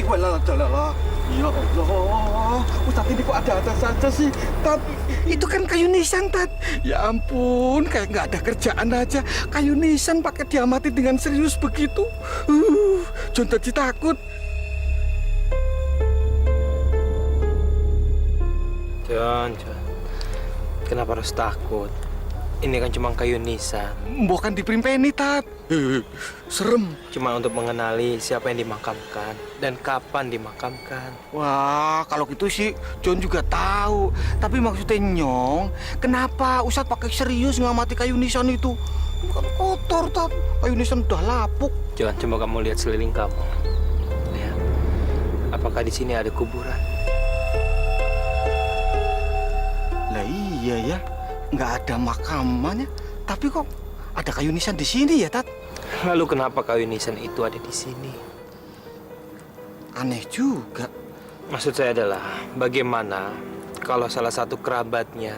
Walah, ya Allah, Ustadz ini kok ada-ada saja sih, Tat? Itu kan kayu nisan, Tat. Ya ampun, kayak nggak ada kerjaan aja. Kayu nisan pakai diamati dengan serius begitu. John jadi takut. John, kenapa harus takut? Ini kan cuma kayu nisan. Bukan diperimpeni, Tat. Serem. Cuma untuk mengenali siapa yang dimakamkan dan kapan dimakamkan. Wah, kalau gitu sih John juga tahu. Tapi maksudnya Nyong, kenapa Ustadz pakai serius ngamati kayu nisan itu? Ini kan kotor, Tat. Kayu nisan udah lapuk. John, coba kamu lihat seliling kamu. Ya. Apakah di sini ada kuburan? Lah iya ya, nggak ada makamannya. Tapi kok ada kayu nisan di sini ya, Tat? Lalu kenapa kayu nisan itu ada di sini? Aneh juga. Maksud saya adalah, bagaimana kalau salah satu kerabatnya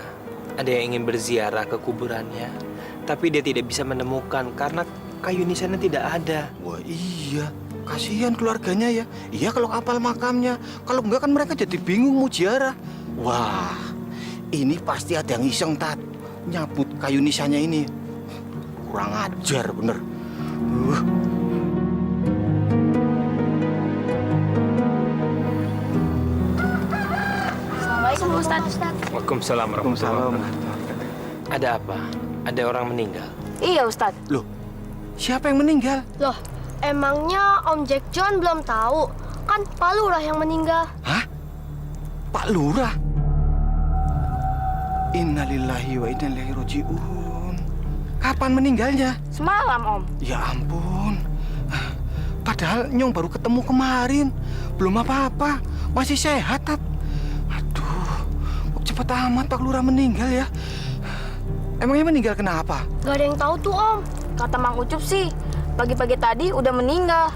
ada yang ingin berziarah ke kuburannya, tapi dia tidak bisa menemukan karena kayu nisannya tidak ada. Wah iya, kasihan keluarganya ya. Iya kalau hafal makamnya. Kalau enggak kan mereka jadi bingung mau ziarah. Wah, ini pasti ada yang iseng, Tat. Nyabut kayu nisannya ini. Kurang ajar bener. Assalamualaikum Ustaz. Waalaikumsalam warahmatullahi wabarakatuh. Ada apa? Ada orang meninggal? Iya Ustaz. Loh, siapa yang meninggal? Loh, emangnya Om Jack John belum tahu? Kan Pak Lurah yang meninggal. Hah? Pak Lurah? Innalillahi wa inna ilaihi raji'un. Kapan meninggalnya? Semalam Om. Ya ampun. Padahal Nyong baru ketemu kemarin. Belum apa-apa. Masih sehat, Tat. Aduh, kok cepet amat Pak Lurah meninggal ya? Emangnya meninggal kenapa? Gak ada yang tahu tuh Om. Kata Mang Ucup sih, pagi-pagi tadi udah meninggal.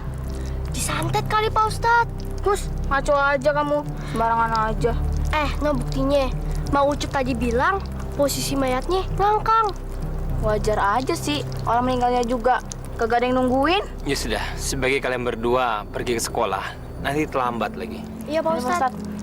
Disantet kali Pak Ustadz. Gus, ngaco aja kamu. Sembarangan aja. No buktinya. Mang Ucup tadi bilang posisi mayatnya ngangkang. Wajar aja sih, orang meninggalnya juga kagak ada yang nungguin. Ya sudah, sebagai kalian berdua pergi ke sekolah. Nanti terlambat lagi. Iya Pak Ustadz.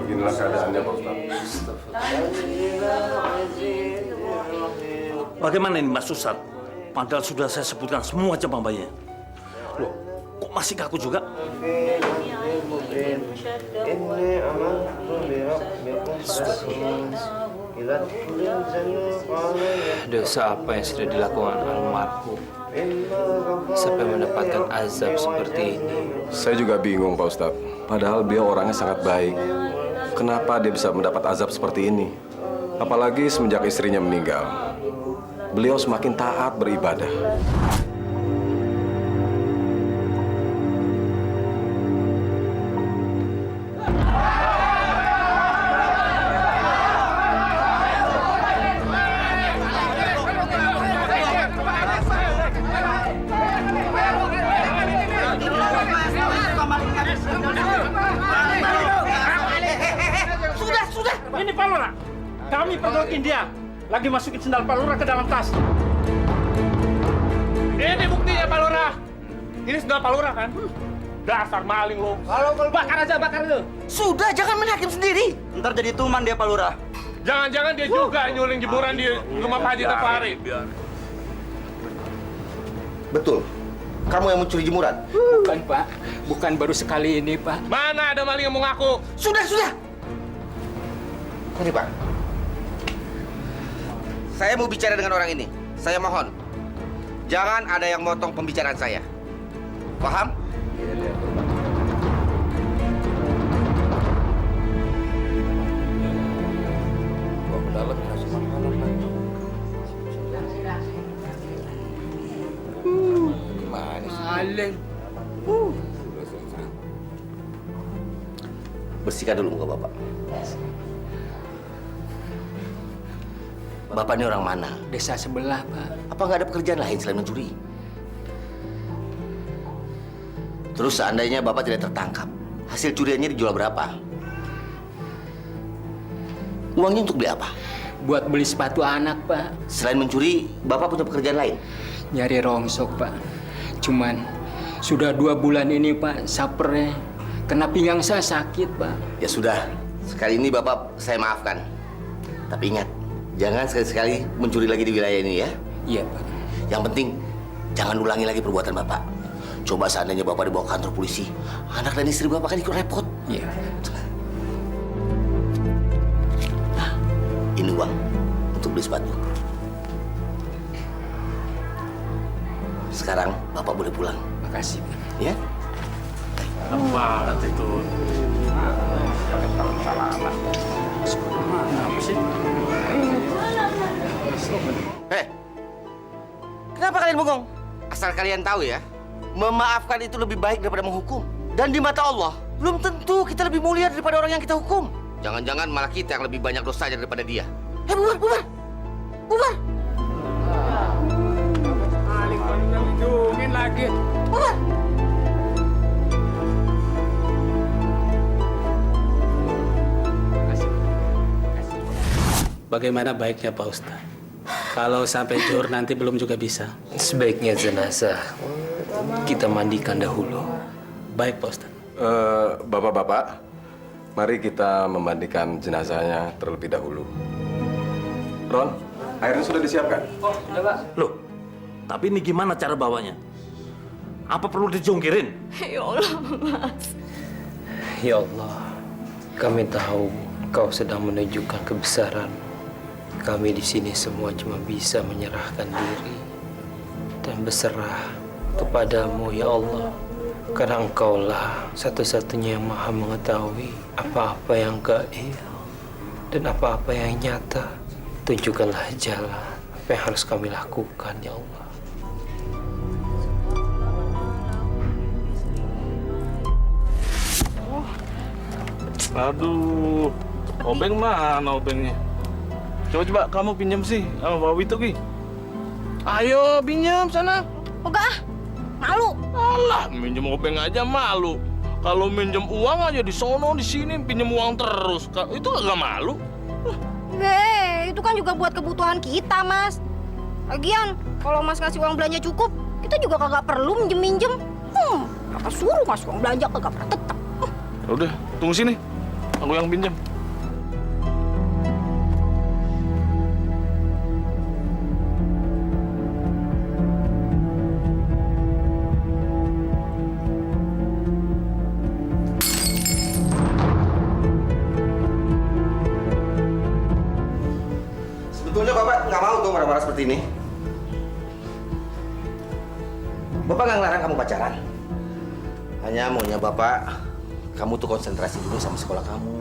Beginilah keadaannya, Pak Ustadz. Bagaimana ini Mas Ustadz? Padahal sudah saya sebutkan semua cabang bayinya. Loh, kok masih kaku juga? Dosa apa yang sudah dilakukan almarhum sampai mendapatkan azab seperti ini? Saya juga bingung, Pak Ustadz. Padahal beliau orangnya sangat baik. Kenapa dia bisa mendapat azab seperti ini? Apalagi semenjak istrinya meninggal, beliau semakin taat beribadah. Ini Pak Lurah. Kami pergokin dia. Lagi masukin sendal Pak Lurah ke dalam tas. Ini buktinya Pak Lurah. Ini sendal Pak Lurah kan? Dasar maling lo. Kalau bakar aja, bakar aja. Sudah, jangan main hakim sendiri. Ntar jadi tuman dia Pak Lurah. Jangan-jangan dia juga nyuling jemuran di rumah Pak Haji tiap hari. Betul. Kamu yang mencuri jemuran? Bukan, Pak. Bukan baru sekali ini, Pak. Mana ada maling yang mau ngaku? Sudah. Ini Pak. Saya mau bicara dengan orang ini. Saya mohon. Jangan ada yang motong pembicaraan saya. Paham? Maling. Bersihkan dulu muka Bapak. Bapak ini orang mana? Desa sebelah, Pak. Apa nggak ada pekerjaan lain selain mencuri? Terus seandainya Bapak tidak tertangkap, hasil curiannya dijual berapa? Uangnya untuk beli apa? Buat beli sepatu anak, Pak. Selain mencuri, Bapak punya pekerjaan lain? Nyari rongsok, Pak. Cuman sudah 2 bulan ini, Pak, sapernya kena pinggang saya sakit, Pak. Ya sudah, sekali ini Bapak saya maafkan. Tapi ingat, jangan sekali-sekali mencuri lagi di wilayah ini ya. Iya, Pak. Yang penting, jangan ulangi lagi perbuatan Bapak. Coba seandainya Bapak dibawa ke kantor polisi, anak dan istri Bapak kan ikut repot. Iya. Nah, ini uang untuk beli sepatu. Sekarang Bapak boleh pulang. Makasih, Pak. Ya? Banget itu. Kenapa kalian bengong? Asal kalian tahu ya, memaafkan itu lebih baik daripada menghukum. Dan di mata Allah, belum tentu kita lebih mulia daripada orang yang kita hukum. Jangan-jangan malah kita yang lebih banyak dosanya daripada dia. Bubar! Maling dilindungin lagi. Bubar! Bagaimana baiknya Pak Ustadz? Kalau sampai zuhur nanti belum juga bisa. Sebaiknya jenazah kita mandikan dahulu. Baik Pak Ustadz. Bapak-bapak, mari kita memandikan jenazahnya terlebih dahulu. Ron, airnya sudah disiapkan? Loh, tapi ini gimana cara bawanya? Apa perlu dijongkirin? Ya Allah, kami tahu Kau sedang menunjukkan kebesaran. Kami di sini semua cuma bisa menyerahkan diri dan berserah kepadamu ya Allah. Karena Engkaulah satu-satunya yang maha mengetahui apa-apa yang gaib dan apa-apa yang nyata. Tunjukkanlah jalan apa yang harus kami lakukan ya Allah. Aduh, obeng mana obengnya? Coba kamu pinjam sih sama Bawi itu, Ki. Ayo pinjam sana. Enggak ah, malu. Alah, minjem obeng aja malu. Kalau minjem uang aja di sono di sini pinjam uang terus. Itu agak malu. Itu kan juga buat kebutuhan kita, Mas. Lagian, kalau Mas ngasih uang belanja cukup, kita juga kagak perlu minjem-minjem. Kakak suruh ngasih uang belanja kagak pernah tetap. Udah, tunggu sini. Aku yang pinjam. Sebetulnya Bapak nggak mau tuh marah-marah seperti ini. Bapak nggak ngelarang kamu pacaran. Hanya maunya Bapak, kamu tuh konsentrasi dulu sama sekolah kamu.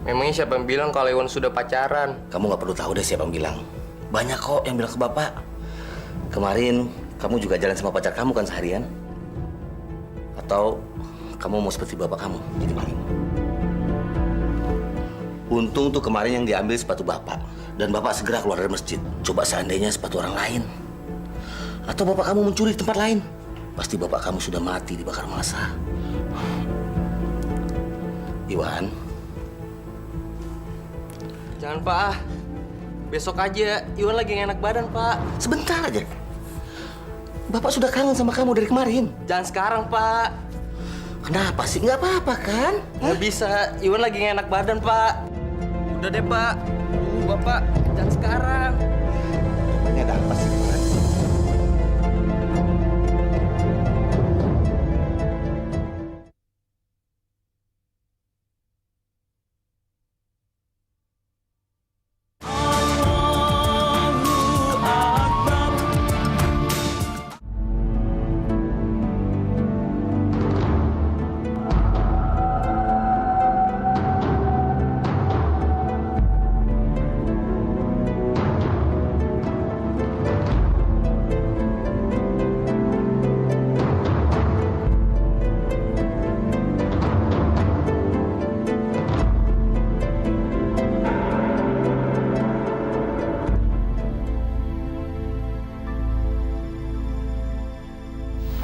Memangnya siapa yang bilang kalau Iwan sudah pacaran? Kamu nggak perlu tahu deh siapa yang bilang. Banyak kok yang bilang ke Bapak. Kemarin kamu juga jalan sama pacar kamu kan seharian? Atau kamu mau seperti bapak kamu, jadi maling? Untung tuh kemarin yang diambil sepatu bapak. Dan bapak segera keluar dari masjid. Coba seandainya sepatu orang lain. Atau bapak kamu mencuri di tempat lain. Pasti bapak kamu sudah mati dibakar massa. Iwan. Jangan Pak. Besok aja. Iwan lagi nggak enak badan Pak. Sebentar aja. Bapak sudah kangen sama kamu dari kemarin. Jangan sekarang Pak. Kenapa sih? Nggak apa-apa kan? Nggak bisa. Iwan lagi nggak enak badan Pak. Udah deh Pak. Bapak jangan sekarang. Ini ada apa sih, Iwan?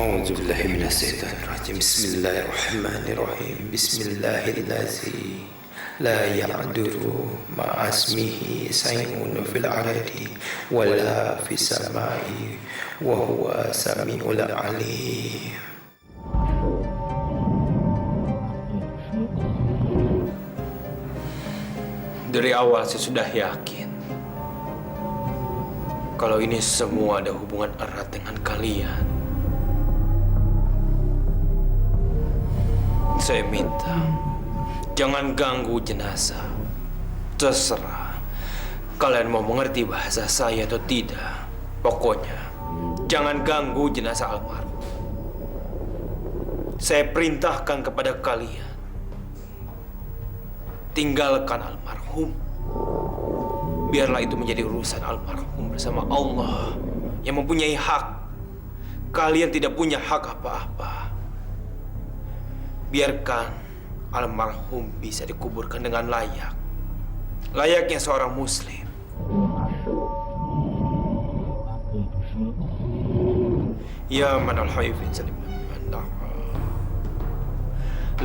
أعوذ بالله من الشيطان الرجيم بسم الله الرحمن الرحيم بسم الله الذي لا يعذر مع اسمه شيء في الأرض ولا في السماء وهو السميع العليم. Dari awal saya sudah yakin kalau ini semua ada hubungan erat dengan kalian. Saya minta, jangan ganggu jenazah. Terserah kalian mau mengerti bahasa saya atau tidak. Pokoknya, jangan ganggu jenazah almarhum. Saya perintahkan kepada kalian, tinggalkan almarhum. Biarlah itu menjadi urusan almarhum bersama Allah yang mempunyai hak. Kalian tidak punya hak apa-apa. Biarkan almarhum bisa dikuburkan dengan layak. Layaknya seorang muslim. Ya man al-haifin salim.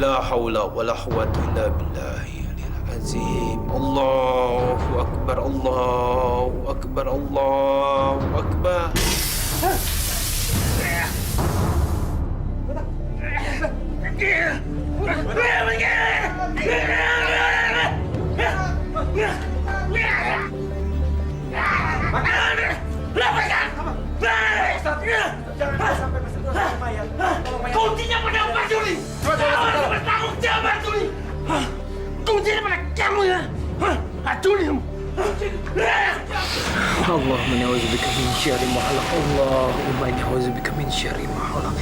La hawla wa la quwwata illa billahi al-aliyyil azim. Allahu akbar, Allahu akbar, Allahu akbar. Kuncinya pada Pak Juli. Kamu bertanggung jawab Juli. Kuncinya pada kamu ya. Juli. Allahumma na'udzubika min syarri ma khalaq. Allahumma na'udzubika min syarri ma khalaq.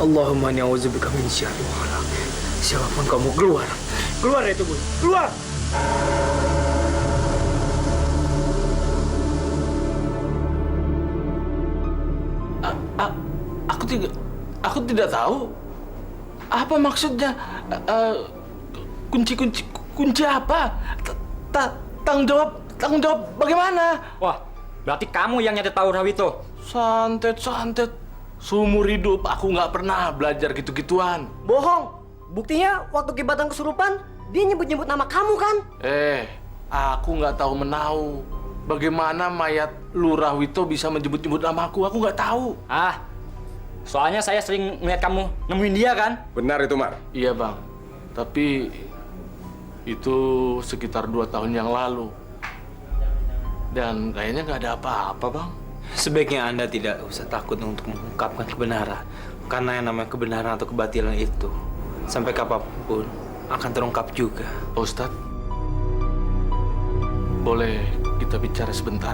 Allahumma na'udzubika min syarri ma khalaq. Siapapun kamu keluar. Keluar dari tubuh. Keluar. Aku tidak tahu apa maksudnya. Kunci apa? Tanggung jawab bagaimana? Wah, berarti kamu yang nyatet Pak Rawito. Santet. Seumur hidup aku nggak pernah belajar gitu-gituan. Bohong. Buktinya waktu Kibatan kesurupan, dia nyebut-nyebut nama kamu kan? Aku nggak tahu menahu. Bagaimana mayat Lurah Wito bisa menyebut-nyebut namaku? Aku nggak tahu. Soalnya saya sering ngeliat kamu nemuin dia kan? Benar itu, Mar? Iya, Bang. Tapi itu sekitar 2 tahun yang lalu. Dan kayaknya nggak ada apa-apa, Bang. Sebaiknya Anda tidak usah takut untuk mengungkapkan kebenaran. Karena yang namanya kebenaran atau kebatilan itu, sampai kapanpun akan terungkap juga. Ustadz, boleh kita bicara sebentar?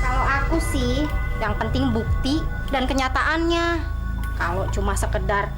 Kalau aku sih, yang penting bukti dan kenyataannya. Kalau cuma sekedar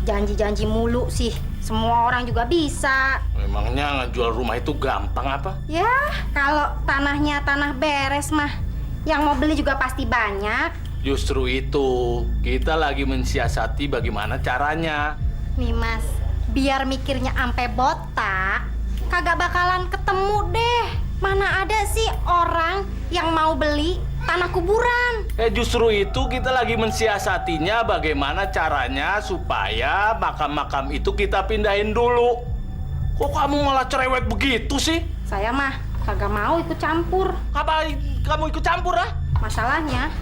Janji-janji mulu sih. Semua orang juga bisa. Memangnya ngejual rumah itu gampang apa? Ya, kalau tanahnya tanah beres mah, yang mau beli juga pasti banyak. Justru itu, kita lagi mensiasati bagaimana caranya. Nih Mas, biar mikirnya ampe botak, kagak bakalan ketemu deh. Mana ada sih orang yang mau beli tanah kuburan? Justru itu kita lagi mensiasatinya bagaimana caranya supaya makam-makam itu kita pindahin dulu. Kok kamu malah cerewet begitu sih? Saya mah kagak mau ikut campur. Apa kamu ikut campur ah? Masalahnya,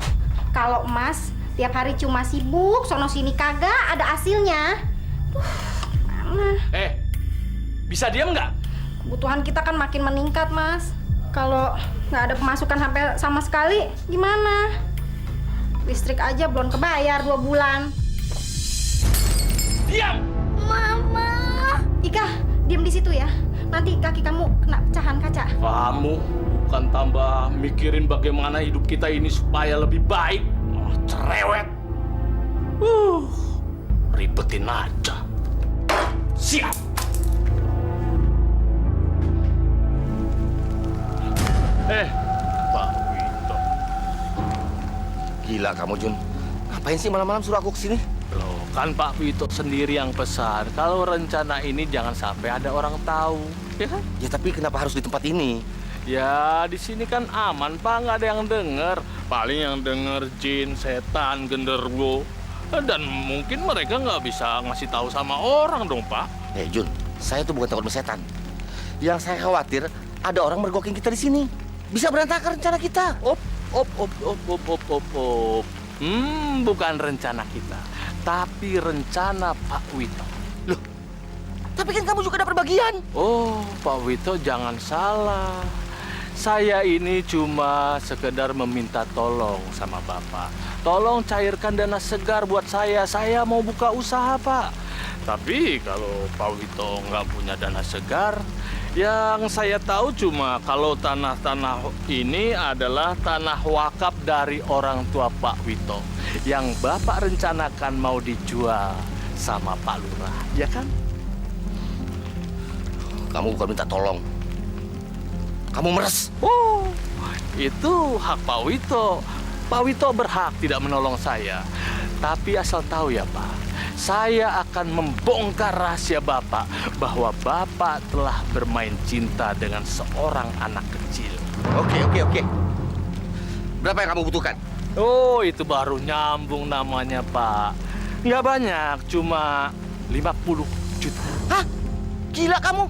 kalau Mas tiap hari cuma sibuk, sono sini kagak ada hasilnya. Mana? Bisa diam nggak? Kebutuhan kita kan makin meningkat, Mas. Kalau nggak ada pemasukan sampai sama sekali, gimana? Listrik aja belum kebayar 2 bulan. Diam! Mama! Ika, diam di situ ya. Nanti kaki kamu kena pecahan kaca. Kamu bukan tambah mikirin bagaimana hidup kita ini supaya lebih baik. Malah cerewet. Ribetin aja. Siap! Pak Wito. Gila kamu, Jun. Ngapain sih malam-malam suruh aku kesini? Loh, kan Pak Wito sendiri yang pesan. Kalau rencana ini jangan sampai ada orang tahu. Ya kan? Ya tapi kenapa harus di tempat ini? Ya, di sini kan aman, Pak. Nggak ada yang denger. Paling yang denger jin, setan, genderuwo. Dan mungkin mereka nggak bisa ngasih tahu sama orang dong, Pak. Jun, saya tuh bukan takut sama setan. Yang saya khawatir, ada orang mergokin kita di sini. Bisa berantakan rencana kita. Bukan rencana kita, tapi rencana Pak Wito. Loh, tapi kan kamu juga dapat bagian. Oh, Pak Wito jangan salah. Saya ini cuma sekedar meminta tolong sama Bapak. Tolong cairkan dana segar buat saya. Saya mau buka usaha, Pak. Tapi kalau Pak Wito nggak punya dana segar, yang saya tahu cuma kalau tanah-tanah ini adalah tanah wakaf dari orang tua Pak Wito yang Bapak rencanakan mau dijual sama Pak Lurah, ya kan? Kamu bukan minta tolong. Kamu meres. Oh, itu hak Pak Wito. Pak Wito berhak tidak menolong saya. Tapi asal tahu ya, Pak, saya akan membongkar rahasia Bapak bahwa Bapak telah bermain cinta dengan seorang anak kecil. Oke. Berapa yang kamu butuhkan? Oh, itu baru nyambung namanya, Pak. Nggak banyak, cuma 50 juta. Hah? Gila kamu?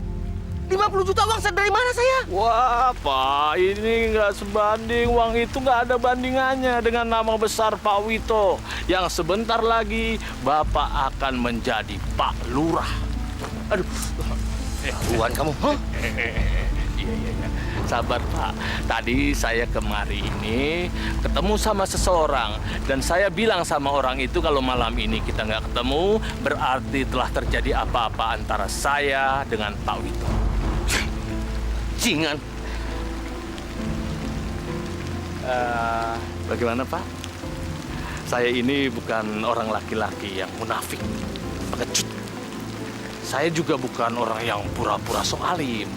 50 juta uang dari mana saya? Wah, Pak, ini nggak sebanding. Uang itu nggak ada bandingannya dengan nama besar Pak Wito. Yang sebentar lagi Bapak akan menjadi Pak Lurah. Aduh. Tuhan kamu, huh? Iya. Sabar, Pak. Tadi saya kemari ini ketemu sama seseorang. Dan saya bilang sama orang itu kalau malam ini kita nggak ketemu, berarti telah terjadi apa-apa antara saya dengan Pak Wito. Jingan. Bagaimana, Pak? Saya ini bukan orang laki-laki yang munafik, pengecut. Saya juga bukan orang yang pura-pura sok alim,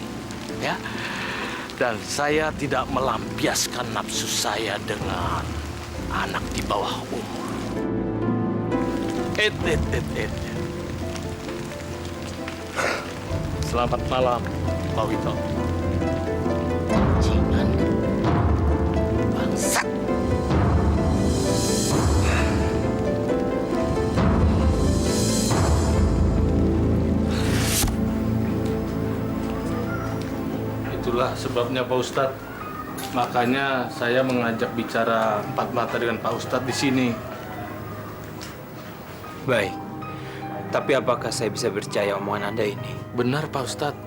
ya. Dan saya tidak melampiaskan nafsu saya dengan anak di bawah umur. Selamat malam, Pak Wito. Jingan. Bangsat. Itulah sebabnya Pak Ustadz. Makanya saya mengajak bicara empat mata dengan Pak Ustadz di sini. Baik. Tapi apakah saya bisa percaya omongan Anda ini? Benar Pak Ustadz.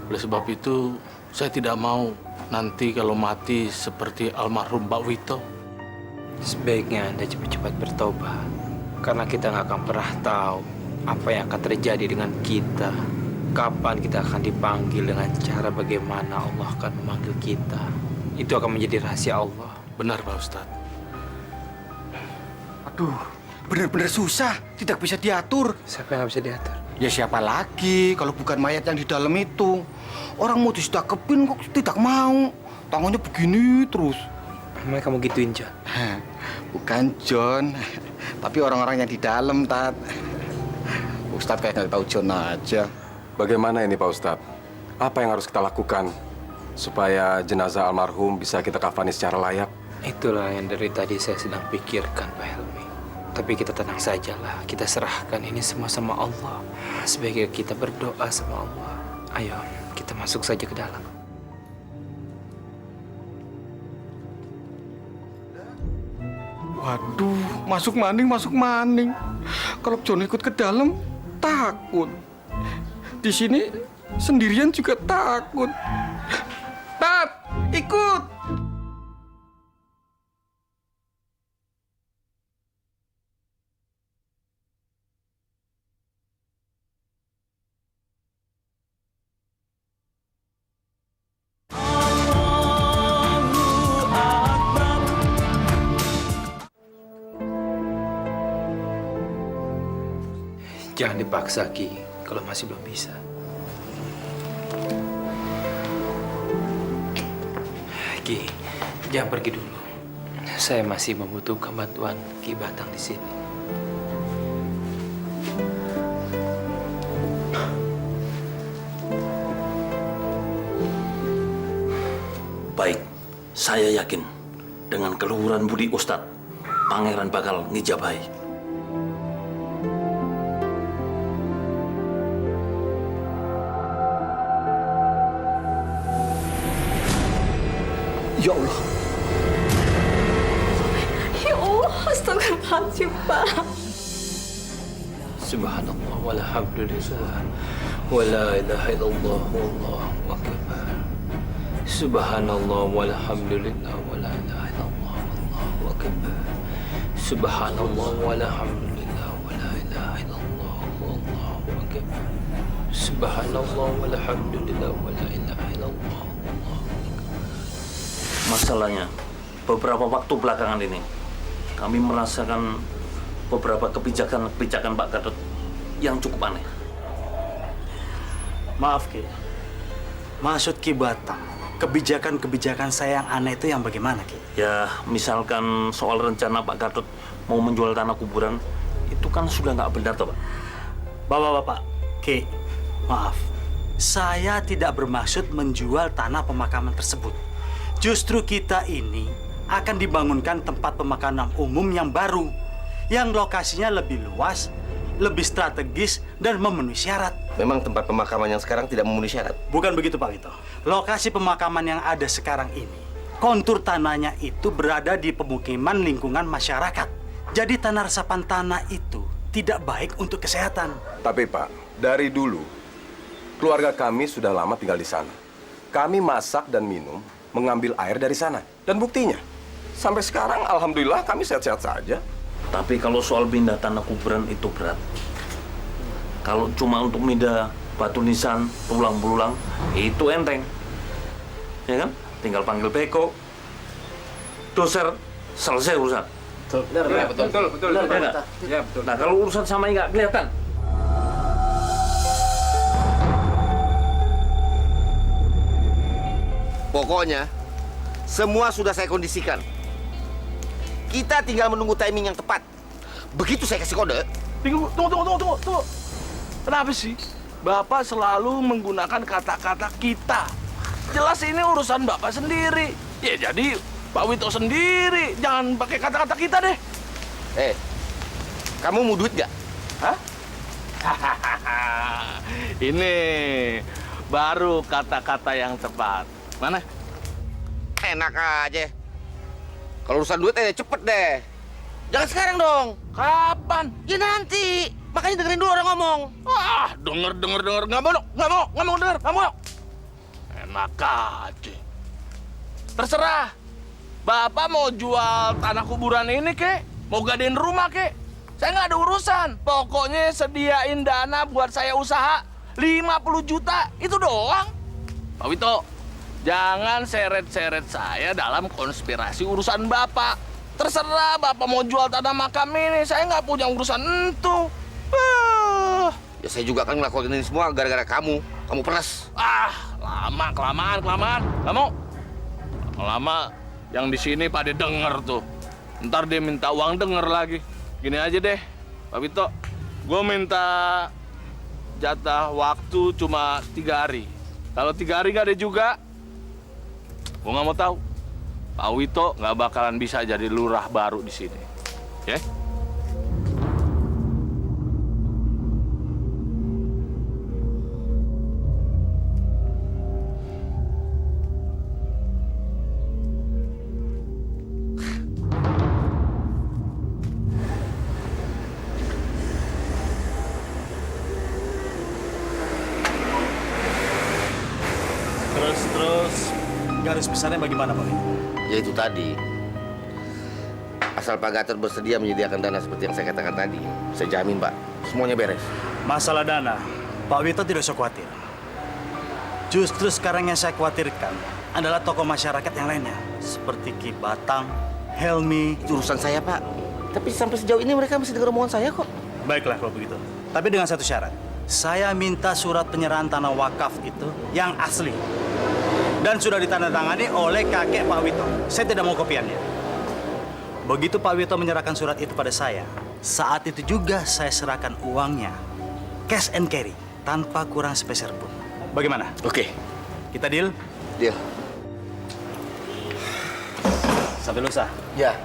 Oleh sebab itu, saya tidak mau nanti kalau mati seperti almarhum Pak Wito. Sebaiknya Anda cepat-cepat bertobat. Karena kita nggak akan pernah tahu apa yang akan terjadi dengan kita. Kapan kita akan dipanggil, dengan cara bagaimana Allah akan memanggil kita. Itu akan menjadi rahasia Allah. Benar Pak Ustadz. Aduh, benar-benar susah, tidak bisa diatur. Siapa yang nggak bisa diatur? Ya siapa lagi kalau bukan mayat yang di dalam itu? Orang mau disedekapin kok tidak mau. Tangannya begini terus. Emang kamu gituin, John? Bukan John, tapi orang-orang yang di dalam, Tat. Ustadz kayak nggak tahu John aja. Bagaimana ini Pak Ustadz? Apa yang harus kita lakukan supaya jenazah almarhum bisa kita kafani secara layak? Itulah yang dari tadi saya sedang pikirkan, Pak Helmi. Tapi kita tenang sajalah, kita serahkan ini semua sama Allah. Sebaiknya kita berdoa sama Allah. Ayo, kita masuk saja ke dalam. Waduh, masuk maning. Kalau John ikut ke dalam, takut. Di sini sendirian juga takut. Tat, ikut. Jangan dipaksa, Ki, kalau masih belum bisa. Ki, jangan pergi dulu. Saya masih membutuhkan bantuan Ki Batang di sini. Baik, saya yakin dengan keluhuran budi Ustadz, Pangeran bakal ngijabahi. Ya Allah. Ya Allah, astagfirullahaladzim, Pak. Subhanallah, walhamdulillah, wa la ilaha illallah, wallahu akbar. Subhanallah, walhamdulillah, wa la ilaha illallah, wallahu akbar. Subhanallah, walhamdulillah, wa la ilaha illallah, wallahu akbar. Subhanallah, walhamdulillah, wa la ilaha illallah. Masalahnya, beberapa waktu belakangan ini, kami merasakan beberapa kebijakan Pak Gatot yang cukup aneh. Maaf, Ki. Maksud Ki Batang, kebijakan saya yang aneh itu yang bagaimana, Ki? Ya, misalkan soal rencana Pak Gatot mau menjual tanah kuburan, itu kan sudah nggak benar, toh, Pak? Bapak-bapak, Ki, maaf. Saya tidak bermaksud menjual tanah pemakaman tersebut. Justru kita ini akan dibangunkan tempat pemakaman umum yang baru, yang lokasinya lebih luas, lebih strategis, dan memenuhi syarat. Memang tempat pemakaman yang sekarang tidak memenuhi syarat? Bukan begitu, Pak Wito. Lokasi pemakaman yang ada sekarang ini, kontur tanahnya itu berada di pemukiman lingkungan masyarakat. Jadi tanah resapan tanah itu tidak baik untuk kesehatan. Tapi Pak, dari dulu keluarga kami sudah lama tinggal di sana. Kami masak dan minum, mengambil air dari sana. Dan buktinya, sampai sekarang alhamdulillah kami sehat-sehat saja. Tapi kalau soal pindah tanah kuburan itu berat. Kalau cuma untuk pindah batu nisan, tulang-belulang, itu enteng. Ya kan? Tinggal panggil beko, doser, selesai urusan. Betul. Ya, betul. Nah, kalau urusan sama nggak kelihatan. Pokoknya, semua sudah saya kondisikan. Kita tinggal menunggu timing yang tepat. Begitu saya kasih kode. Tunggu. Kenapa sih Bapak selalu menggunakan kata-kata kita? Jelas ini urusan Bapak sendiri. Ya jadi Pak Wito sendiri. Jangan pakai kata-kata kita deh. Kamu mau duit nggak? Hah? Ini baru kata-kata yang tepat. Mana? Enak aja. Kalau urusan duit cepet deh. Jangan sekarang dong. Kapan? Ya nanti. Makanya dengerin dulu orang ngomong. Ah, denger. Nggak mau denger. Enak aja. Terserah. Bapak mau jual tanah kuburan ini, kek? Mau gadein rumah, kek? Saya nggak ada urusan. Pokoknya sediain dana buat saya usaha 50 juta. Itu doang. Pak Wito, jangan seret-seret saya dalam konspirasi urusan Bapak. Terserah Bapak mau jual tanah makam ini, saya nggak punya urusan itu. Ya saya juga kan ngelakuin ini semua gara-gara kamu. Kamu peras. Kelamaan. Kamu lama yang di sini pada denger tuh. Ntar dia minta uang denger lagi. Gini aja deh, Pak Wito. Gue minta jatah waktu cuma 3 hari. Kalau 3 hari nggak ada juga, gue nggak mau tahu. Pak Wito nggak bakalan bisa jadi lurah baru di sini. Oke? Terus garis besarnya bagaimana, Pak Wito? Ya itu tadi. Asal Pak Gatot bersedia menyediakan dana seperti yang saya katakan tadi, saya jamin, Pak, semuanya beres. Masalah dana, Pak Wito tidak usah khawatir. Justru sekarang yang saya khawatirkan adalah tokoh masyarakat yang lainnya. Seperti Ki Batang, Helmi. Itu urusan saya, Pak. Tapi sampai sejauh ini mereka masih dengar omongan saya kok. Baiklah kalau begitu. Tapi dengan satu syarat. Saya minta surat penyerahan tanah wakaf itu yang asli. Dan sudah ditandatangani oleh kakek Pak Wito. Saya tidak mau kopiannya. Begitu Pak Wito menyerahkan surat itu pada saya, saat itu juga saya serahkan uangnya. Cash and carry, tanpa kurang sepeser pun. Bagaimana? Oke. Kita deal? Deal. Sampai lusa. Ya.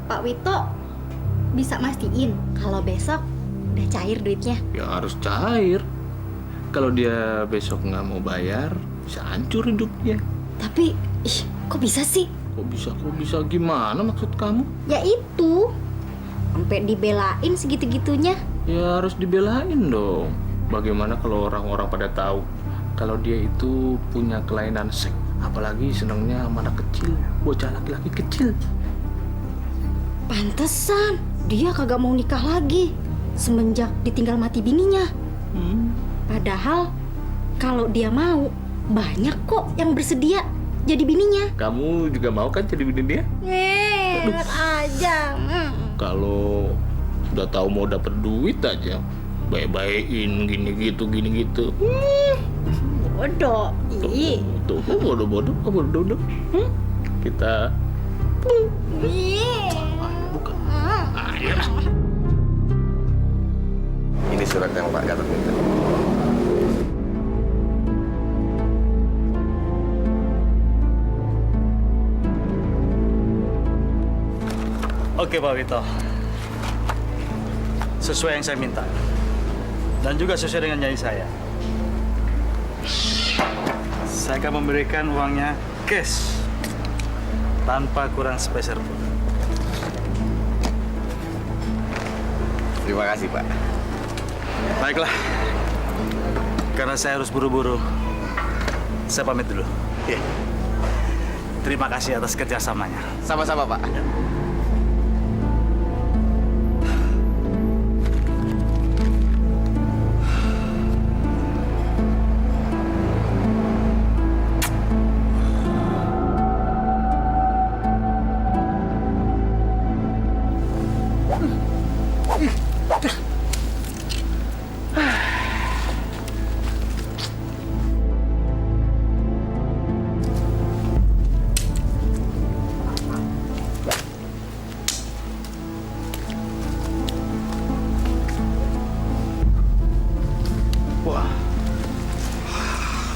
Pak Wito bisa mastiin kalau besok udah cair duitnya? Ya harus cair. Kalau dia besok nggak mau bayar, bisa hancur hidupnya. Tapi, kok bisa sih? Kok bisa gimana maksud kamu? Ya itu, sampai dibelain segitu-gitunya. Ya harus dibelain dong. Bagaimana kalau orang-orang pada tahu kalau dia itu punya kelainan seks, apalagi senangnya sama anak kecil, bocah laki-laki kecil. Pantesan dia kagak mau nikah lagi semenjak ditinggal mati bininya. Padahal kalau dia mau, banyak kok yang bersedia jadi bininya. Kamu juga mau kan jadi bini dia? Enak aja. Kalau udah tahu mau dapet duit aja, baik-baikin gini gitu. Bodoh. Tuh, bodoh. Kita bukan. Ayo. Ini surat yang Pak Gatot minta. Oke Pak Wito, sesuai yang saya minta dan juga sesuai dengan janji saya akan memberikan uangnya cash tanpa kurang sepeser pun. Terima kasih Pak. Baiklah, karena saya harus buru-buru, saya pamit dulu. Iya. Terima kasih atas kerjasamanya. Sama-sama Pak. Wah,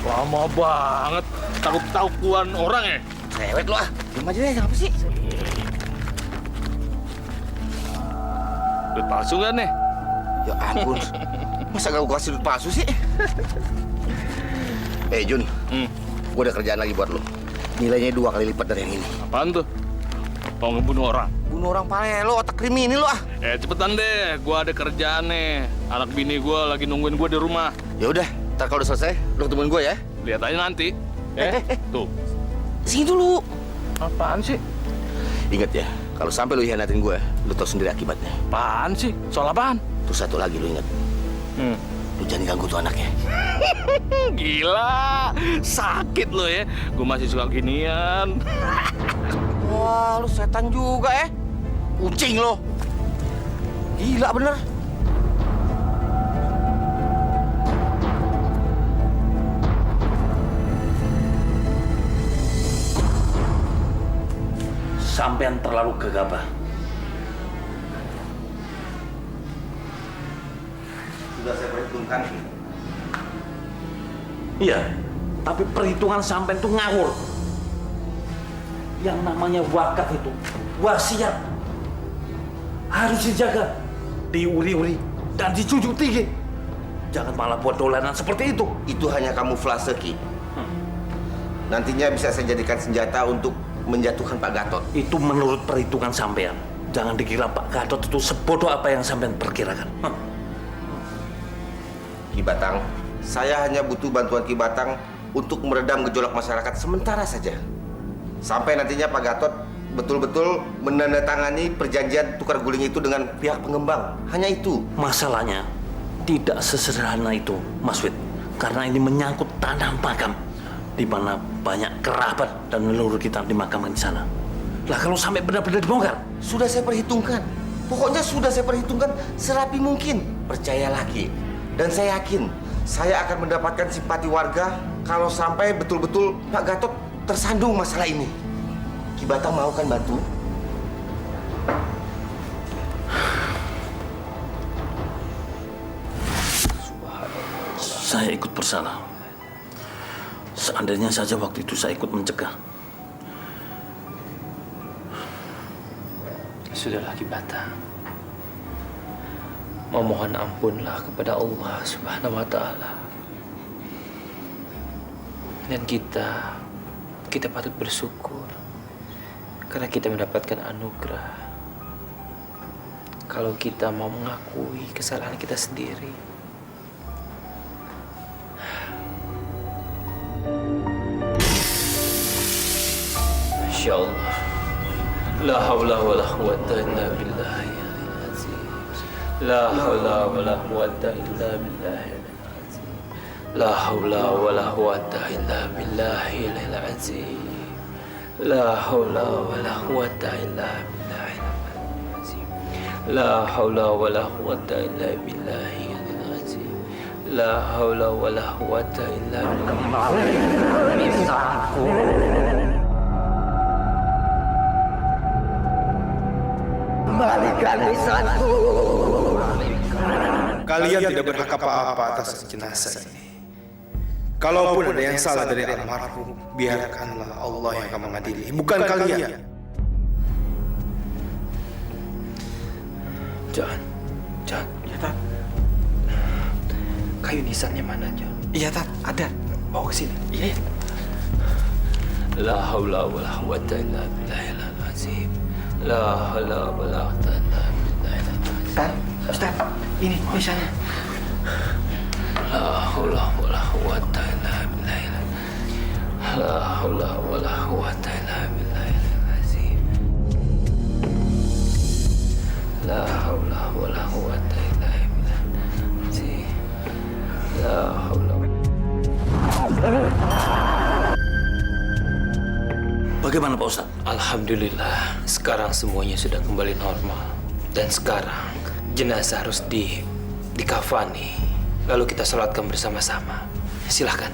lama banget. Takut-takuan orang ya? Cewek lu ah. Diam aja deh, apa sih? Duit palsu kan nih? Ya ampun. Masa gak gue kasih duit palsu sih? Jun. Gue ada kerjaan lagi buat lo. Nilainya 2 kali lipat dari yang ini. Apaan tuh? Mau ngebunuh orang? Bunuh orang pale lo, otak kriminal lo ah. Cepetan deh, gua ada kerjaan nih. Anak bini gua lagi nungguin gua di rumah. Ya udah, ntar kalau udah selesai, lo ketemuin gue ya. Lihat aja nanti. Tuh. Sini dulu. Apaan sih? Ingat ya, kalau sampai lo hianatin gue, lo tau sendiri akibatnya. Apaan sih? Soal apaan? Terus satu lagi lo ingat. Lo jangan ganggu tuh anaknya. Gila, sakit lo ya. Gue masih suka ginian. Wah, lu setan juga ya. Kucing lo. Gila bener. Sampean terlalu gegabah. Sudah saya perhitungkan. Iya, tapi perhitungan sampean tuh ngawur. Yang namanya wakaf itu wasiat harus dijaga, diuri-uri dan dijunjung tinggi. Jangan malah buat dolanan seperti itu. Itu hanya kamuflase, Ki. Nantinya bisa saya jadikan senjata untuk menjatuhkan Pak Gatot. Itu menurut perhitungan sampean. Jangan dikira Pak Gatot itu sebodoh apa yang sampean perkirakan. Ki Batang, saya hanya butuh bantuan Ki Batang untuk meredam gejolak masyarakat sementara saja. Sampai nantinya Pak Gatot betul-betul menandatangani perjanjian tukar guling itu dengan pihak pengembang. Hanya itu. Masalahnya tidak sesederhana itu, Mas Wid. Karena ini menyangkut tanah makam, di mana banyak kerabat dan leluhur kita dimakamkan di sana. Lah kalau sampai benar-benar dibongkar? Sudah saya perhitungkan. Pokoknya sudah saya perhitungkan serapi mungkin. Percayalah, Ki. Dan saya yakin saya akan mendapatkan simpati warga kalau sampai betul-betul Pak Gatot tersandung masalah ini. Ki Batang mau kan bantu? Saya ikut bersalah. Seandainya saja waktu itu saya ikut mencegah. Sudahlah Ki Batang. Memohon ampunlah kepada Allah Subhanahu wa Ta'ala. Dan kita patut bersyukur karena kita mendapatkan anugerah. Kalau kita mau mengakui kesalahan kita sendiri. Masya Allah. La hawla wa la quwwata illa billahi al-azim. La hawla wa la quwwata illa billahi al-azim. La hawla wa la quwwata illa billahi al-azim. La hawla wa la quwwata illa billahi al-azim. La hawla wa la quwwata illa billahi al-azim. La hawla wa la quwwata illa billahi. Kembalikan lisanku. Kalian tidak berhak apa-apa atas jenazah ini. Kalaupun ada yang salah dari almarhum, biarkanlah Allah yang akan mengadili, bukan kalian. John. Ya, Tat. Kayu nisannya mana, John? Iya, Tat, ada. Bawa ke sini. Iya. La haula wa la quwwata illa billahil azim. La haula wa la quwwata illa billahil azim. Ustaz, ini nisannya. La haula wa la quwwata illa billahil azim. La haula wa la quwwata illa billahil azim. La haula wa la quwwata illa billahil azim. La haula. Bagaimana Pak Ustadz? Alhamdulillah, sekarang semuanya sudah kembali normal. Dan sekarang jenazah harus dikafani. Lalu kita sholatkan bersama-sama. Silahkan.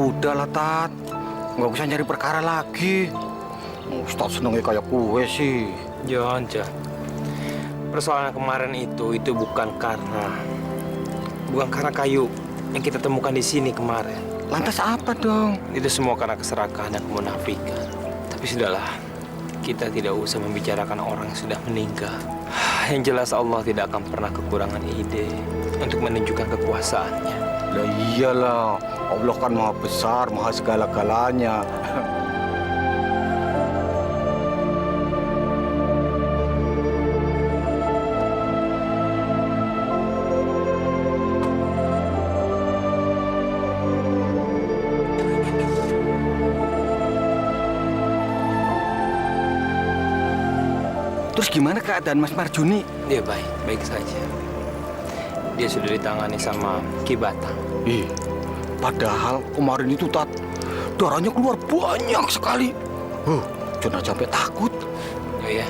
Udahlah, Tat. Nggak usah nyari perkara lagi. Ustadz senengnya kayak kue sih. John. Persoalan kemarin itu bukan karena kayu yang kita temukan di sini kemarin. Lantas apa dong? Itu semua karena keserakahan dan kemunafikan. Tapi sudahlah, kita tidak usah membicarakan orang yang sudah meninggal. Yang jelas Allah tidak akan pernah kekurangan ide untuk menunjukkan kekuasaannya. Lah iyalah, Allah kan maha besar, maha segala-galanya. Terus gimana keadaan Mas Marjuni? Dia baik saja. Dia sudah ditangani sama Ki Batang. Padahal kemarin itu, Tat, darahnya keluar banyak sekali. Jangan sampai takut. Oh iya.